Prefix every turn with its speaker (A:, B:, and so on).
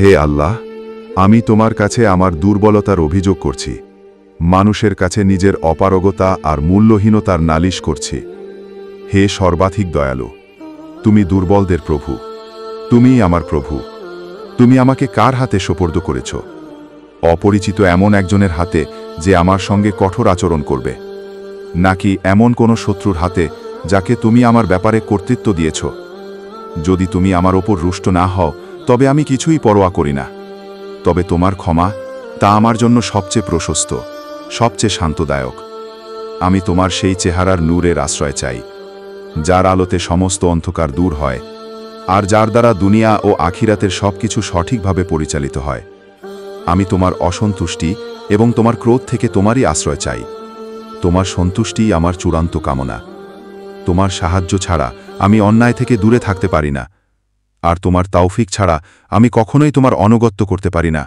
A: হে আল্লাহ, আমি তোমার কাছে আমার দুর্বলতার অভিযোগ করছি। মানুষের কাছে নিজের অপারগতা আর মূল্যহীনতার নালিশ করছি। হে সর্বাধিক দয়ালু, তুমি দুর্বলদের প্রভু, তুমিই আমার প্রভু। তুমি আমাকে কার হাতে সোপর্দ করেছ? অপরিচিত এমন একজনের হাতে যে আমার সঙ্গে কঠোর আচরণ করবে, নাকি এমন কোনো শত্রুর হাতে যাকে তুমি আমার ব্যাপারে কর্তৃত্ব দিয়েছ? যদি তুমি আমার ওপর রুষ্ট না হও, তবে আমি কিছুই পরোয়া করি না। তবে তোমার ক্ষমা, তা আমার জন্য সবচেয়ে প্রশস্ত, সবচেয়ে শান্তদায়ক। আমি তোমার সেই চেহারার নূরের আশ্রয় চাই, যার আলোতে সমস্ত অন্ধকার দূর হয়, আর যার দ্বারা দুনিয়া ও আখিরাতের সবকিছু সঠিকভাবে পরিচালিত হয়। আমি তোমার অসন্তুষ্টি এবং তোমার ক্রোধ থেকে তোমারই আশ্রয় চাই। তোমার সন্তুষ্টিই আমার চূড়ান্ত কামনা। তোমার সাহায্য ছাড়া আমি অন্যায় থেকে দূরে থাকতে পারি না, আর তোমার তৌফিক ছাড়া আমি কখনোই তোমার আনুগত্য করতে পারি না।